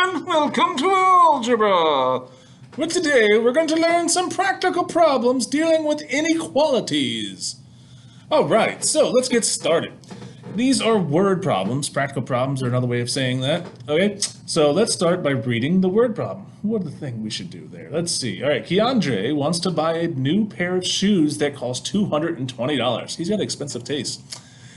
and welcome to Algebra! But today we're going to learn some practical problems dealing with inequalities. Alright, so let's get started. These are word problems. Practical problems are another way of saying that. Okay, so let's start by reading the word problem. What are the things we should do there? Let's see. Alright, Keandre wants to buy a new pair of shoes that cost $220. He's got expensive taste.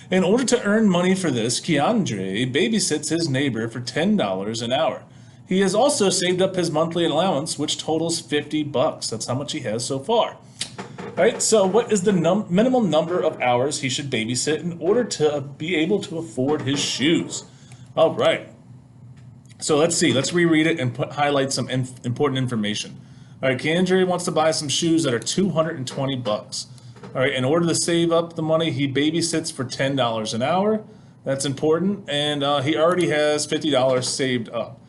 In order to earn money for this, Keandre babysits his neighbor for $10 an hour. He has also saved up his monthly allowance, which totals $50. That's how much he has so far. All right, so what is the minimum number of hours he should babysit in order to be able to afford his shoes? All right, so let's see. Let's reread it and highlight some important information. All right, Keandre wants to buy some shoes that are $220. All right, in order to save up the money, he babysits for $10 an hour. That's important, and he already has $50 saved up.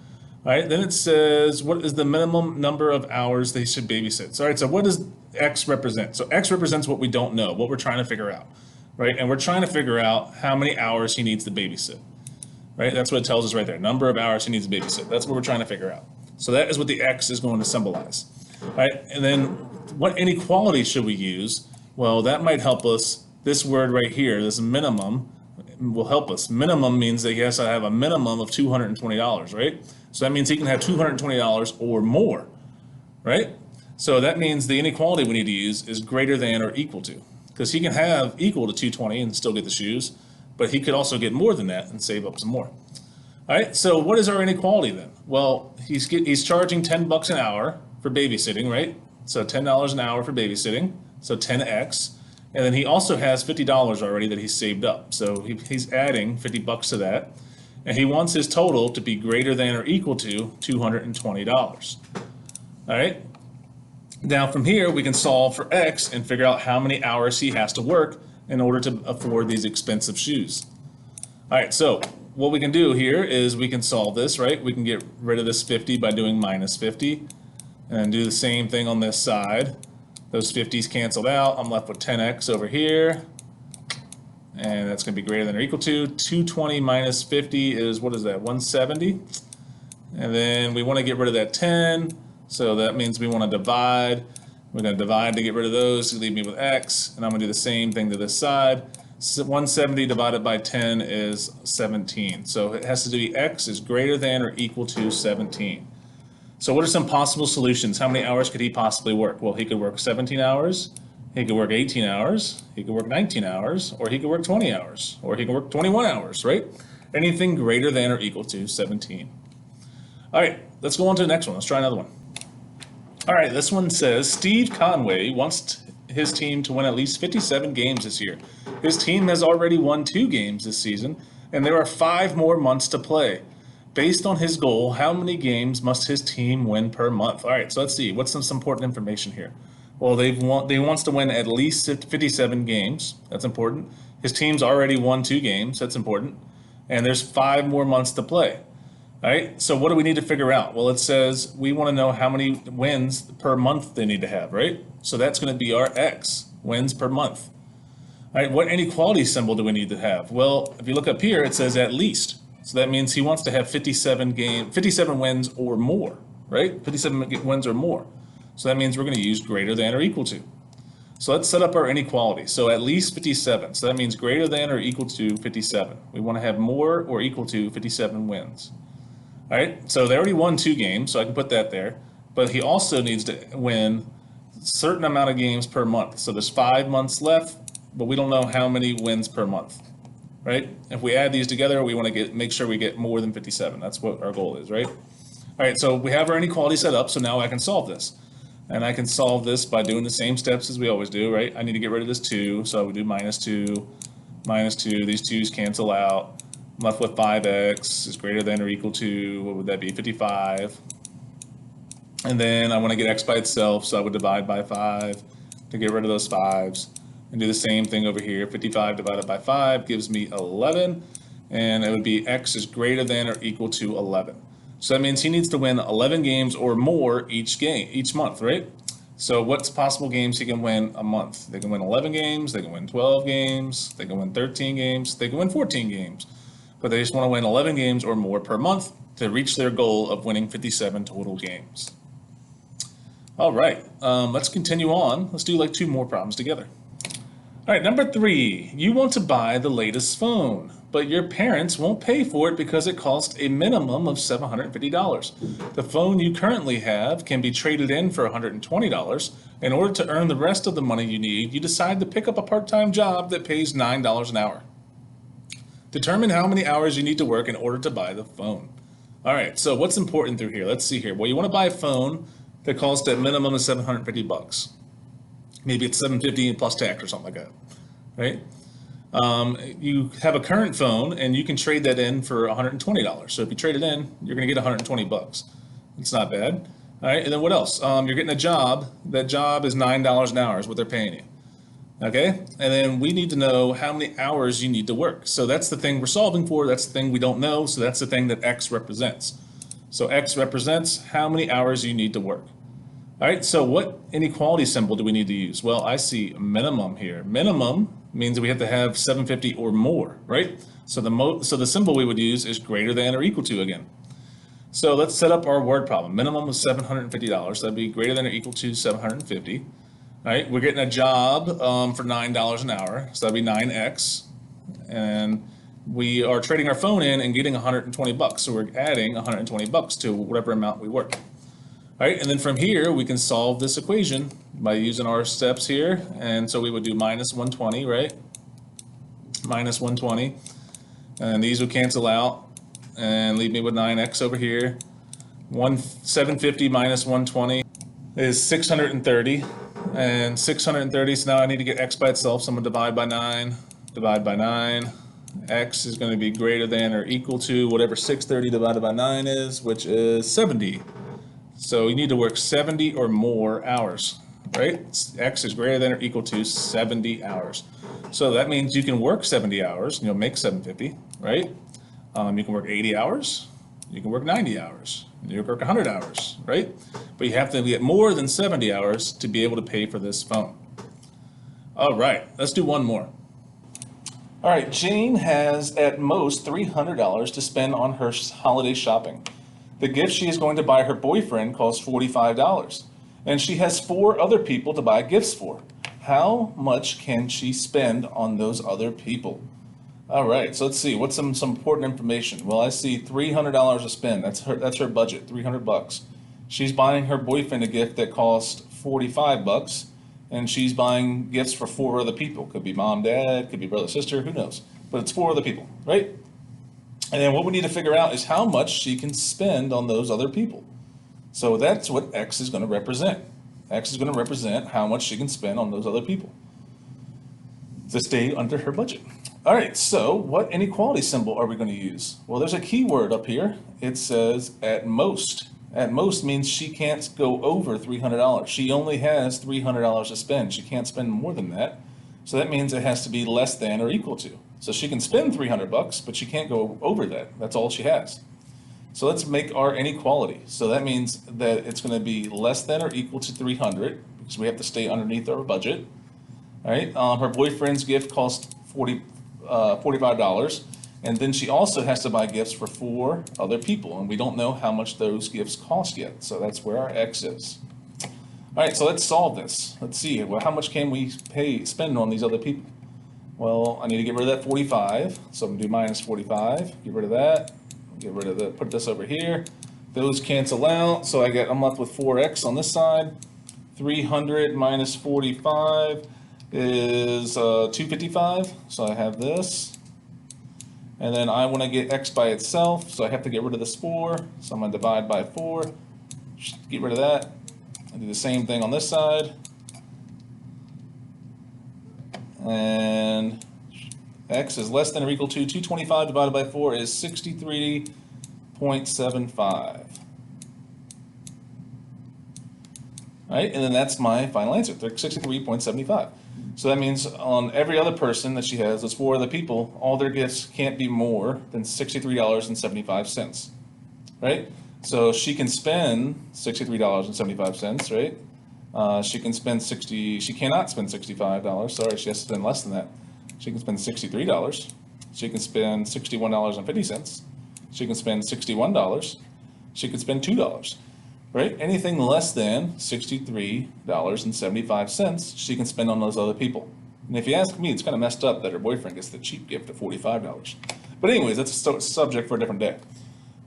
All right, then it says, what is the minimum number of hours they should babysit? So, all right, so what does X represent? So X represents what we don't know, what we're trying to figure out, right? And we're trying to figure out how many hours he needs to babysit, right? That's what it tells us right there, number of hours he needs to babysit. That's what we're trying to figure out. So that is what the X is going to symbolize, all right? And then what inequality should we use? Well, that might help us. This word right here, this minimum, will help us. Minimum means that he has to have a minimum of $220, right? So that means he can have $220 or more, right? So that means the inequality we need to use is greater than or equal to, because he can have equal to 220 and still get the shoes, but he could also get more than that and save up some more. All right, so what is our inequality then? Well, he's charging $10 an hour for babysitting, right? So $10 an hour for babysitting. So 10x, and then he also has $50 already that he's saved up. So he's adding $50 to that, and he wants his total to be greater than or equal to $220. All right. Now from here we can solve for x and figure out how many hours he has to work in order to afford these expensive shoes. All right. So what we can do here is we can solve this, right? We can get rid of this 50 by doing minus 50, and do the same thing on this side. Those 50s canceled out. I'm left with 10x over here. And that's going to be greater than or equal to 220 minus 50 is, what is that, 170? And then we want to get rid of that 10. So that means we want to divide. We're going to divide to get rid of those to leave me with x. And I'm going to do the same thing to this side. So 170 divided by 10 is 17. So it has to be x is greater than or equal to 17. So what are some possible solutions? How many hours could he possibly work? Well, he could work 17 hours, he could work 18 hours, he could work 19 hours, or he could work 20 hours, or he could work 21 hours, right? Anything greater than or equal to 17. All right, let's go on to the next one. Let's try another one. All right, this one says, Steve Conway wants his team to win at least 57 games this year. His team has already won 2 games this season, and there are 5 more months to play. Based on his goal, how many games must his team win per month? All right, so let's see. What's some important information here? Well, they wants to win at least 57 games. That's important. His team's already won 2 games. That's important. And there's 5 more months to play. All right, so what do we need to figure out? Well, it says we want to know how many wins per month they need to have, right? So that's going to be our X, wins per month. All right, what inequality symbol do we need to have? Well, if you look up here, it says at least. So that means he wants to have 57 wins or more, right? 57 wins or more. So that means we're going to use greater than or equal to. So let's set up our inequality. So at least 57. So that means greater than or equal to 57. We want to have more or equal to 57 wins. All right. So they already won 2 games, so I can put that there. But he also needs to win a certain amount of games per month. So there's 5 months left, but we don't know how many wins per month. Right? If we add these together, we want to make sure we get more than 57. That's what our goal is, right? All right, so we have our inequality set up, so now I can solve this. And I can solve this by doing the same steps as we always do, right? I need to get rid of this 2, so I would do minus 2, these 2's cancel out. I'm left with 5x is greater than or equal to, what would that be, 55. And then I want to get x by itself, so I would divide by 5 to get rid of those 5's. And do the same thing over here. 55 divided by 5 gives me 11, and it would be x is greater than or equal to 11. So that means he needs to win 11 games or more each month, right? So what's possible games he can win a month? They can win 11 games, they can win 12 games, they can win 13 games, they can win 14 games. but they just want to win 11 games or more per month to reach their goal of winning 57 total games. All right, let's continue on. Let's do like 2 more problems together. All right, number 3, you want to buy the latest phone, but your parents won't pay for it because it costs a minimum of $750. The phone you currently have can be traded in for $120. In order to earn the rest of the money you need, you decide to pick up a part-time job that pays $9 an hour. Determine how many hours you need to work in order to buy the phone. All right, so what's important through here? Let's see here. Well, you want to buy a phone that costs a minimum of $750. Maybe it's $750 plus tax or something like that, right? You have a current phone and you can trade that in for $120. So if you trade it in, you're going to get $120. It's not bad. All right, and then what else? You're getting a job. That job is $9 an hour is what they're paying you. Okay, and then we need to know how many hours you need to work. So that's the thing we're solving for. That's the thing we don't know. So that's the thing that X represents. So X represents how many hours you need to work. All right, so what inequality symbol do we need to use? Well, I see minimum here. Minimum means that we have to have 750 or more, right? So the symbol we would use is greater than or equal to again. So let's set up our word problem. Minimum is $750. That'd be greater than or equal to 750. All right, we're getting a job for $9 an hour, so that'd be 9x. And we are trading our phone in and getting $120. So we're adding $120 to whatever amount we work. All right, and then from here, we can solve this equation by using our steps here. And so we would do minus 120, right? Minus 120. And these would cancel out and leave me with 9x over here. 750 minus 120 is 630. And 630, so now I need to get x by itself, so I'm going to divide by 9. Divide by 9. X is going to be greater than or equal to whatever 630 divided by 9 is, which is 70. So you need to work 70 or more hours, right? X is greater than or equal to 70 hours. So that means you can work 70 hours, make 750, right? You can work 80 hours, you can work 90 hours, you can work 100 hours, right? But you have to get more than 70 hours to be able to pay for this phone. All right, let's do one more. All right, Jane has at most $300 to spend on her holiday shopping. The gift she is going to buy her boyfriend costs $45, and she has 4 other people to buy gifts for. How much can she spend on those other people? All right, so let's see. What's some important information? Well, I see $300 to spend. That's her budget, $300. She's buying her boyfriend a gift that costs $45, and she's buying gifts for 4 other people. Could be mom, dad, could be brother, sister, who knows? But it's 4 other people, right? And then what we need to figure out is how much she can spend on those other people. So that's what X is going to represent. X is going to represent how much she can spend on those other people to stay under her budget. All right, so what inequality symbol are we going to use? Well, there's a keyword up here. It says at most. At most means she can't go over $300. She only has $300 to spend. She can't spend more than that. So that means it has to be less than or equal to. So she can spend $300, but she can't go over that. That's all she has. So let's make our inequality. So that means that it's going to be less than or equal to 300 because we have to stay underneath our budget. All right. Her boyfriend's gift cost $45, and then she also has to buy gifts for 4 other people, and we don't know how much those gifts cost yet. So that's where our X is. All right. So let's solve this. Let's see. Well, how much can we spend on these other people? Well, I need to get rid of that 45, so I'm going to do minus 45, get rid of that, get rid of put this over here. Those cancel out, so I'm left with 4x on this side. 300 minus 45 is 255, so I have this. And then I want to get x by itself, so I have to get rid of this 4, so I'm going to divide by 4, get rid of that. I do the same thing on this side. And x is less than or equal to 225 divided by 4 is 63.75. All right, and then that's my final answer, 63.75. So that means on every other person that she has, those 4 other people, all their gifts can't be more than $63.75, right? So she can spend $63.75, right? She cannot spend $65. Sorry, she has to spend less than that. She can spend $63. She can spend $61.50. She can spend $61. She could spend $2. Right? Anything less than $63.75 she can spend on those other people. And if you ask me, it's kind of messed up that her boyfriend gets the cheap gift of $45. But anyways, that's a subject for a different day.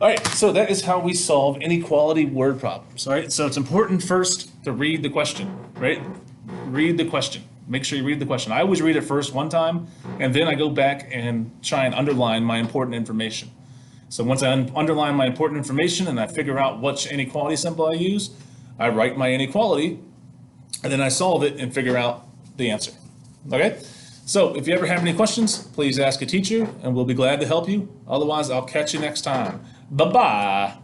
All right, so that is how we solve inequality word problems. All right, so it's important first to read the question, right? Read the question. Make sure you read the question. I always read it first one time, and then I go back and try and underline my important information. So once I underline my important information and I figure out which inequality symbol I use, I write my inequality, and then I solve it and figure out the answer. Okay? So if you ever have any questions, please ask a teacher, and we'll be glad to help you. Otherwise, I'll catch you next time. Bye-bye.